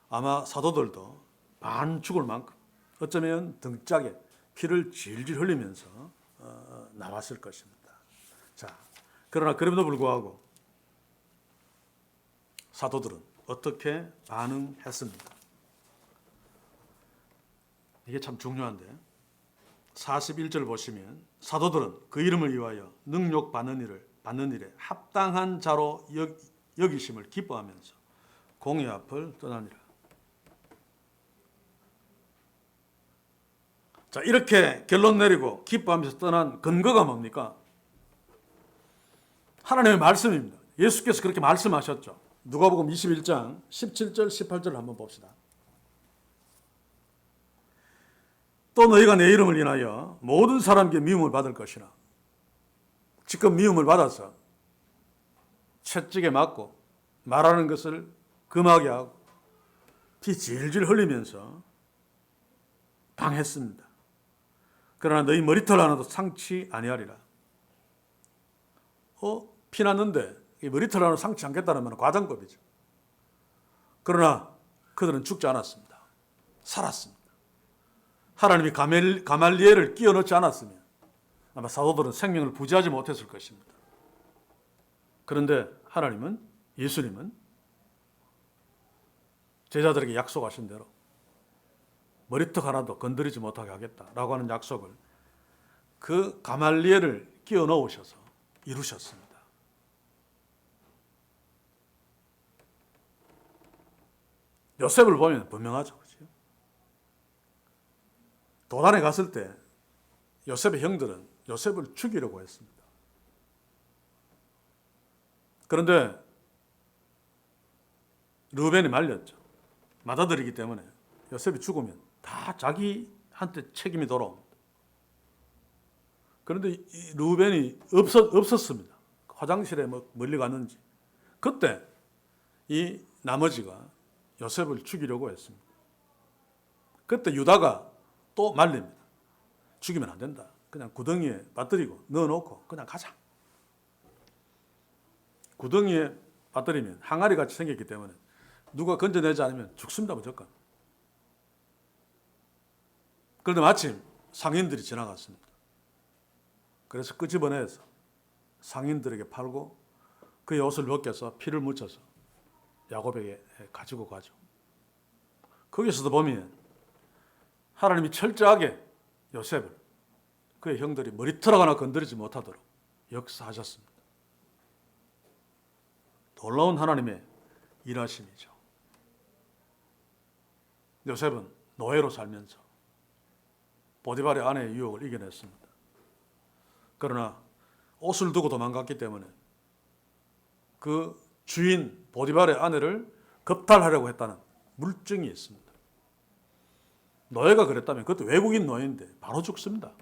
아마 사도들도 반 죽을 만큼 어쩌면 등짝에 피를 질질 흘리면서 나왔을 것입니다. 자, 그러나 그럼에도 불구하고 사도들은 어떻게 반응했습니까? 이게 참 중요한데 41절 보시면 사도들은 그 이름을 위하여 능욕 받는 일에 합당한 자로 여기심을 기뻐하면서 공의 앞을 떠나니라. 자, 이렇게 결론 내리고 기뻐하면서 떠난 근거가 뭡니까? 하나님의 말씀입니다. 예수께서 그렇게 말씀하셨죠. 누가복음 21장 17절 18절을 한번 봅시다. 또 너희가 내 이름을 인하여 모든 사람에게 미움을 받을 것이나 지금 미움을 받아서 채찍에 맞고 말하는 것을 금하게 하고 피 질질 흘리면서 당했습니다. 그러나 너희 머리털 하나도 상치 아니하리라. 피 났는데 이 머리털 하나 상치 않겠다는 말은 과장법이죠. 그러나 그들은 죽지 않았습니다. 살았습니다. 하나님이 가말리엘을 끼워 넣지 않았으면 아마 사도들은 생명을 부지하지 못했을 것입니다. 그런데 하나님은, 예수님은 제자들에게 약속하신 대로 머리털 하나도 건드리지 못하게 하겠다라고 하는 약속을 그 가말리엘을 끼워 넣으셔서 이루셨습니다. 요셉을 보면 분명하죠. 그렇죠? 도단에 갔을 때 요셉의 형들은 요셉을 죽이려고 했습니다. 그런데 르우벤이 말렸죠. 맏아들이기 때문에 요셉이 죽으면 다 자기한테 책임이 돌아옵니다. 그런데 르우벤이 없었습니다. 화장실에 멀리 갔는지. 그때 이 나머지가 요셉을 죽이려고 했습니다. 그때 유다가 또 말립니다. 죽이면 안 된다. 그냥 구덩이에 빠뜨리고 넣어놓고 그냥 가자. 구덩이에 빠뜨리면 항아리 같이 생겼기 때문에 누가 건져내지 않으면 죽습니다. 무조건. 그런데 마침 상인들이 지나갔습니다. 그래서 끄집어내서 상인들에게 팔고 그의 옷을 벗겨서 피를 묻혀서 야곱에게 가지고 가죠. 거기서도 보면 하나님이 철저하게 요셉을 그의 형들이 머리털 하나 건드리지 못하도록 역사하셨습니다. 놀라운 하나님의 일하심이죠. 요셉은 노예로 살면서 보디발의 아내의 유혹을 이겨냈습니다. 그러나 옷을 두고 도망갔기 때문에 그 주인 보디발의 아내를 겁탈하려고 했다는 물증이 있습니다. 노예가 그랬다면 그것도 외국인 노예인데 바로 죽습니다.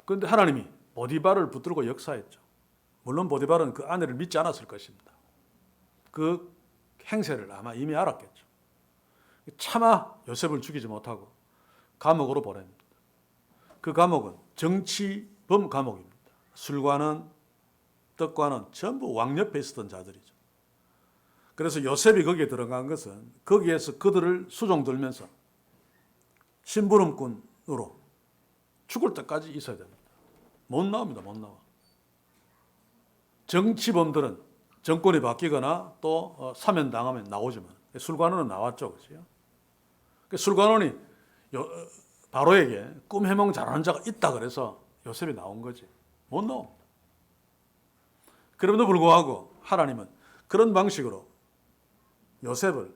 그런데 하나님이 보디발을 붙들고 역사했죠. 물론 보디발은 그 아내를 믿지 않았을 것입니다. 그 행세를 아마 이미 알았겠죠. 차마 요셉을 죽이지 못하고 감옥으로 보냅니다. 그 감옥은 정치범 감옥입니다. 술관은 떡관은 전부 왕 옆에 있었던 자들이죠. 그래서 요셉이 거기에 들어간 것은 거기에서 그들을 수종 들면서 심부름꾼으로 죽을 때까지 있어야 됩니다. 못 나옵니다. 못 나와. 정치범들은 정권이 바뀌거나 또 사면당하면 나오지만 술관원은 나왔죠. 그렇죠? 술관원이 바로에게 꿈 해몽 잘하는 자가 있다 그래서 요셉이 나온 거지. 못 나옵니다. 그럼에도 불구하고 하나님은 그런 방식으로 요셉을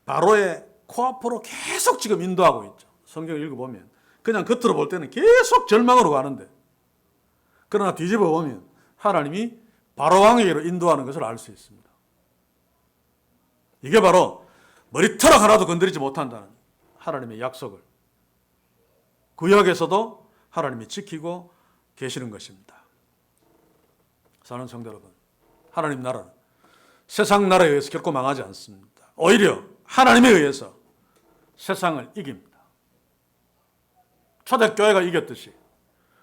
바로의 코앞으로 계속 지금 인도하고 있죠. 성경을 읽어보면 그냥 겉으로 볼 때는 계속 절망으로 가는데, 그러나 뒤집어 보면 하나님이 바로 왕에게로 인도하는 것을 알 수 있습니다. 이게 바로 머리털 하나도 건드리지 못한다는 하나님의 약속을 구약에서도 하나님이 지키고 계시는 것입니다. 사랑하는 성도 여러분, 하나님 나라는 세상 나라에 의해서 결코 망하지 않습니다. 오히려 하나님에 의해서 세상을 이깁니다. 초대교회가 이겼듯이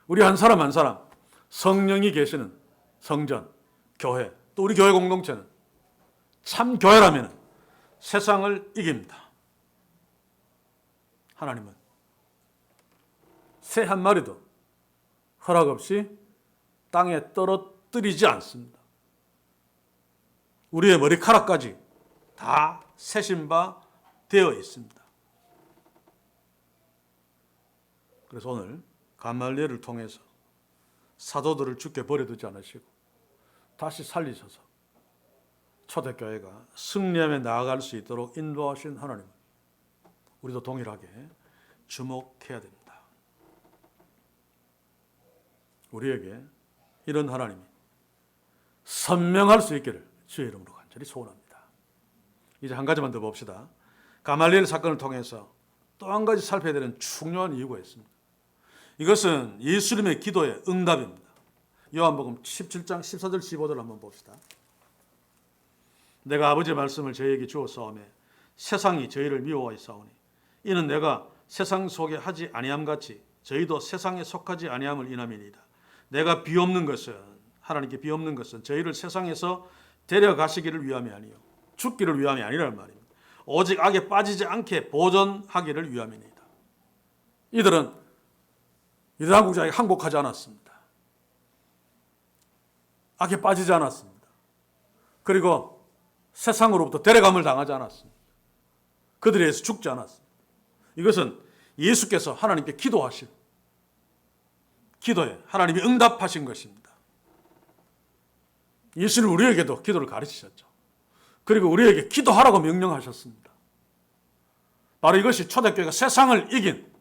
우리 한 사람 한 사람 성령이 계시는 성전, 교회, 또 우리 교회 공동체는 참 교회라면 세상을 이깁니다. 하나님은 새 한 마리도 허락 없이 땅에 떨어뜨리지 않습니다. 우리의 머리카락까지 다 세신 바 되어 있습니다. 그래서 오늘 가말리엘을 통해서 사도들을 죽게 버려두지 않으시고 다시 살리셔서 초대교회가 승리하며 나아갈 수 있도록 인도하신 하나님, 우리도 동일하게 주목해야 됩니다. 우리에게 이런 하나님이 선명할 수 있기를 주의 이름으로 간절히 소원합니다. 이제 한 가지만 더 봅시다. 가말리엘 사건을 통해서 또 한 가지 살펴야 되는 중요한 이유가 있습니다. 이것은 예수님의 기도의 응답입니다. 요한복음 17장 14절 15절 한번 봅시다. 내가 아버지의 말씀을 저희에게 주었사오매 세상이 저희를 미워하였사오니 이는 내가 세상 속에 하지 아니함같이 저희도 세상에 속하지 아니함을 인함이니이다. 내가 비옵는 것은, 하나님께 비옵는 것은 저희를 세상에서 데려가시기를 위함이 아니요 죽기를 위함이 아니라는 말입니다. 오직 악에 빠지지 않게 보존하기를 위함이니이다. 이들은 한국자에게 항복하지 않았습니다. 악에 빠지지 않았습니다. 그리고 세상으로부터 데려감을 당하지 않았습니다. 그들에 의해서 죽지 않았습니다. 이것은 예수께서 하나님께 기도하신 기도에 하나님이 응답하신 것입니다. 예수는 우리에게도 기도를 가르치셨죠. 그리고 우리에게 기도하라고 명령하셨습니다. 바로 이것이 초대교회가 세상을 이긴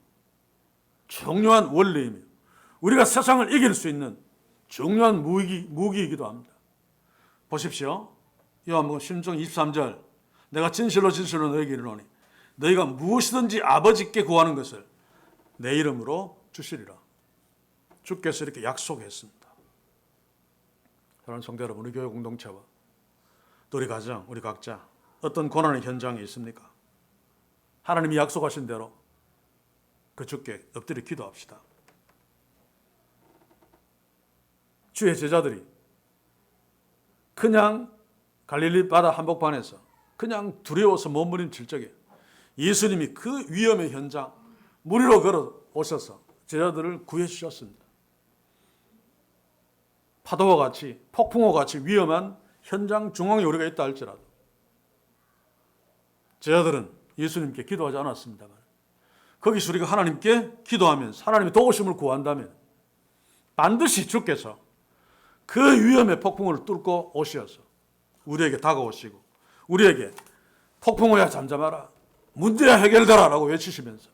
중요한 원리이며 우리가 세상을 이길 수 있는 중요한 무기이기도 합니다. 보십시오. 요한복음 16장 23절, 내가 진실로 진실로 너에게 이르노니 너희가 무엇이든지 아버지께 구하는 것을 내 이름으로 주시리라. 주께서 이렇게 약속했습니다. 사랑하는 성도 여러분, 우리 교회 공동체와 또 우리 가정, 우리 각자 어떤 고난의 현장에 있습니까? 하나님이 약속하신 대로 그 주께 엎드려 기도합시다. 주의 제자들이 그냥 갈릴리 바다 한복판에서 그냥 두려워서 몸부림칠 적에 예수님이 그 위험의 현장 물 위로 걸어 오셔서 제자들을 구해 주셨습니다. 파도와 같이 폭풍과 같이 위험한 현장 중앙에 우리가 있다 할지라도 제자들은 예수님께 기도하지 않았습니다만 거기서 우리가 하나님께 기도하면서 하나님의 도우심을 구한다면 반드시 주께서 그 위험의 폭풍을 뚫고 오셔서 우리에게 다가오시고 우리에게 폭풍우야 잠잠하라, 문제야 해결되라 라고 외치시면서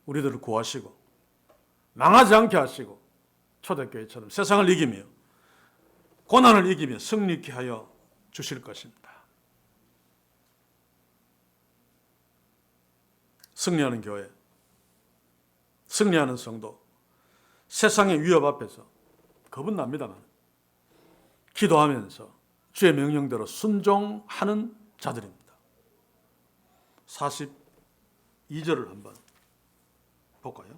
우리들을 구하시고 망하지 않게 하시고 초대교회처럼 세상을 이기며 고난을 이기며 승리케 하여 주실 것입니다. 승리하는 교회, 승리하는 성도, 세상의 위협 앞에서 겁은 납니다만 기도하면서 주의 명령대로 순종하는 자들입니다. 42절을 한번 볼까요?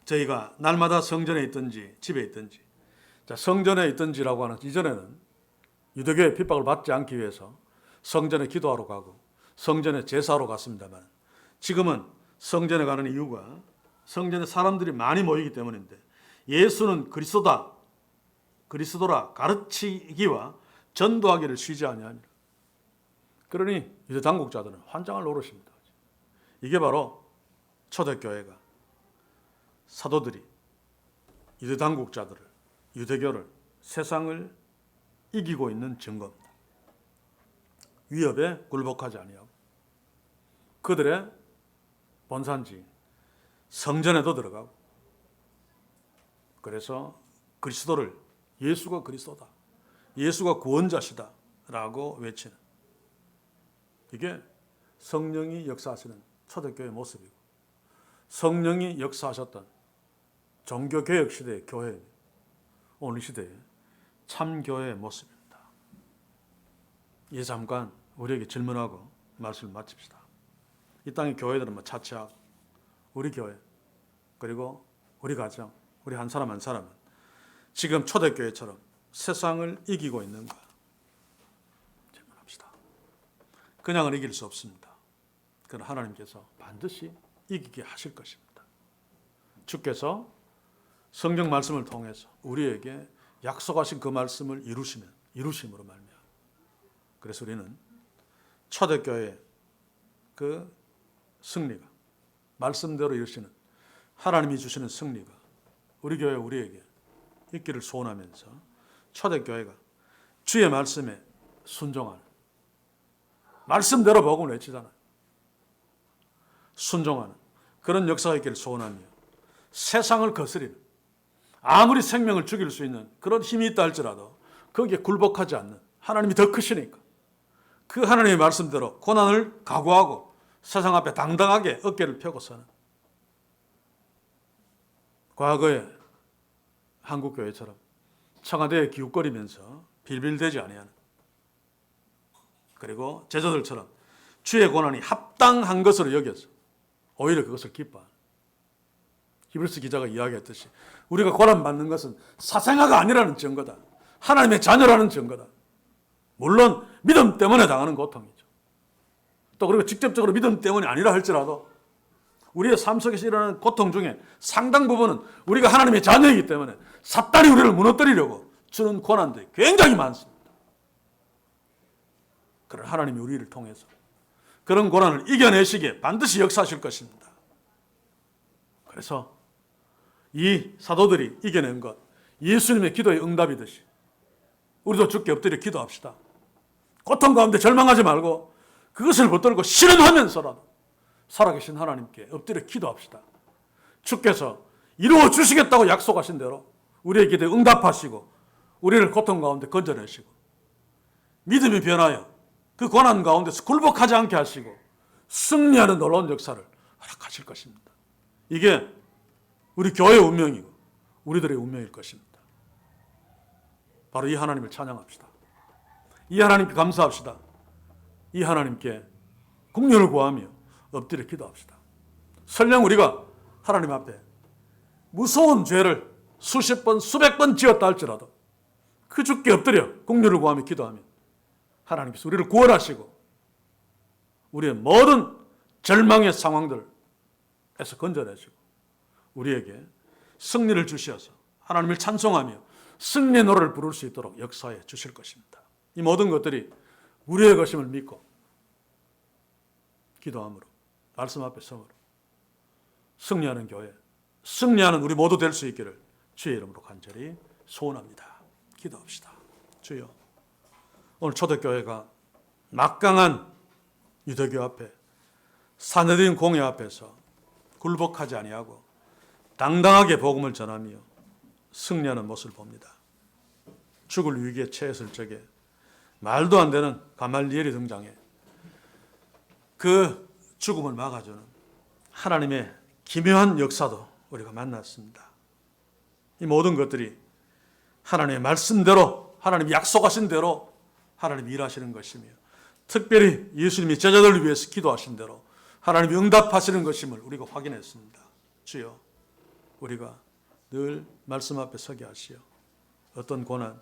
저희가 날마다 성전에 있든지 집에 있든지, 자, 성전에 있든지라고 하는 이전에는 유대교의 핍박을 받지 않기 위해서 성전에 기도하러 가고 성전에 제사하러 갔습니다만 지금은 성전에 가는 이유가 성전에 사람들이 많이 모이기 때문인데 예수는 그리스도라 가르치기와 전도하기를 쉬지 아니하니라. 그러니 유대 당국자들은 환장할 노릇입니다. 이게 바로 초대교회가 사도들이 유대 당국자들을, 유대교를, 세상을 이기고 있는 증거입니다. 위협에 굴복하지 아니하고 그들의 본산지 성전에도 들어가고, 그래서 그리스도를, 예수가 그리스도다, 예수가 구원자시다 라고 외치는, 이게 성령이 역사하시는 초대교회의 모습이고 성령이 역사하셨던 종교개혁 시대의 교회, 오늘 시대의 참교회의 모습입니다. 이제 잠깐 우리에게 질문하고 말씀을 마칩시다. 이 땅의 교회들은 차치하고 우리 교회, 그리고 우리 가정, 우리 한 사람 한 사람은 지금 초대교회처럼 세상을 이기고 있는가? 질문합시다. 그냥은 이길 수 없습니다. 그러나 하나님께서 반드시 이기게 하실 것입니다. 주께서 성경 말씀을 통해서 우리에게 약속하신 그 말씀을 이루심으로 말미암아. 그래서 우리는 초대교회의 그 승리가, 말씀대로 이루시는 하나님이 주시는 승리가 우리 교회, 우리에게 있기를 소원하면서 초대교회가 주의 말씀에 순종하는, 말씀대로 복음을 외치잖아요. 순종하는 그런 역사가 있기를 소원하며, 세상을 거스리는, 아무리 생명을 죽일 수 있는 그런 힘이 있다 할지라도 거기에 굴복하지 않는, 하나님이 더 크시니까 그 하나님의 말씀대로 고난을 각오하고 세상 앞에 당당하게 어깨를 펴고 서는, 과거의 한국교회처럼 청와대에 기웃거리면서 빌빌대지 아니하는, 그리고 제자들처럼 주의 고난이 합당한 것으로 여겨서 오히려 그것을 기뻐하는, 히브리서 기자가 이야기했듯이 우리가 고난받는 것은 사생아가 아니라는 증거다, 하나님의 자녀라는 증거다. 물론 믿음 때문에 당하는 고통이죠. 또 그리고 직접적으로 믿음 때문이 아니라 할지라도 우리의 삶 속에서 일어나는 고통 중에 상당 부분은 우리가 하나님의 자녀이기 때문에 사탄이 우리를 무너뜨리려고 주는 고난들이 굉장히 많습니다. 그러나 하나님이 우리를 통해서 그런 고난을 이겨내시기에 반드시 역사하실 것입니다. 그래서 이 사도들이 이겨낸 것, 예수님의 기도의 응답이듯이 우리도 주께 엎드려 기도합시다. 고통 가운데 절망하지 말고 그것을 붙들고 실현하면서라도 살아계신 하나님께 엎드려 기도합시다. 주께서 이루어 주시겠다고 약속하신 대로 우리의 기도에 응답하시고 우리를 고통 가운데 건져내시고 믿음이 변하여 그 고난 가운데서 굴복하지 않게 하시고 승리하는 놀라운 역사를 허락하실 것입니다. 이게 우리 교회의 운명이고 우리들의 운명일 것입니다. 바로 이 하나님을 찬양합시다. 이 하나님께 감사합시다. 이 하나님께 긍휼을 구하며 엎드려 기도합시다. 설령 우리가 하나님 앞에 무서운 죄를 수십 번, 수백 번 지었다 할지라도 그 주께 엎드려 긍휼을 구하며 기도하면 하나님께서 우리를 구원하시고 우리의 모든 절망의 상황들에서 건져내시고 우리에게 승리를 주시어서 하나님을 찬송하며 승리의 노래를 부를 수 있도록 역사해 주실 것입니다. 이 모든 것들이 우리의 것임을 믿고 기도함으로, 말씀 앞에 서므로 승리하는 교회, 승리하는 우리 모두 될 수 있기를 주의 이름으로 간절히 소원합니다. 기도합시다. 주여, 오늘 초대교회가 막강한 유대교 앞에, 사내들인 공회 앞에서 굴복하지 아니하고 당당하게 복음을 전하며 승리하는 모습을 봅니다. 죽을 위기에 처했을 적에 말도 안 되는 가말리엘이 등장해 그 죽음을 막아주는 하나님의 기묘한 역사도 우리가 만났습니다. 이 모든 것들이 하나님의 말씀대로, 하나님이 약속하신 대로 하나님이 일하시는 것이며 특별히 예수님이 제자들을 위해서 기도하신 대로 하나님이 응답하시는 것임을 우리가 확인했습니다. 주여, 우리가 늘 말씀 앞에 서게 하시어 어떤 고난,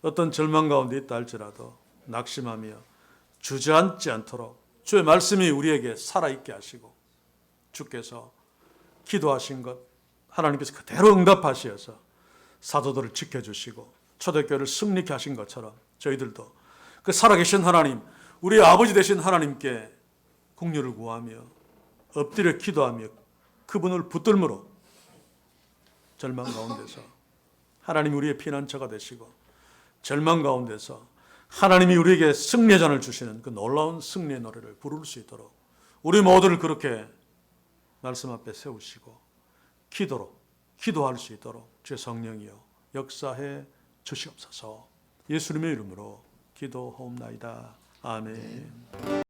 어떤 절망 가운데 있다 할지라도 낙심하며 주저앉지 않도록 주의 말씀이 우리에게 살아있게 하시고 주께서 기도하신 것 하나님께서 그대로 응답하시어서 사도들을 지켜주시고 초대교회를 승리케 하신 것처럼 저희들도 그 살아계신 하나님, 우리 아버지 되신 하나님께 긍휼을 구하며 엎드려 기도하며 그분을 붙들므로 절망 가운데서 하나님이 우리의 피난처가 되시고 절망 가운데서 하나님이 우리에게 승리의 잔을 주시는 그 놀라운 승리의 노래를 부를 수 있도록 우리 모두를 그렇게 말씀 앞에 세우시고 기도할 수 있도록 주의 성령이여 역사해 주시옵소서. 예수님의 이름으로 기도하옵나이다. 아멘.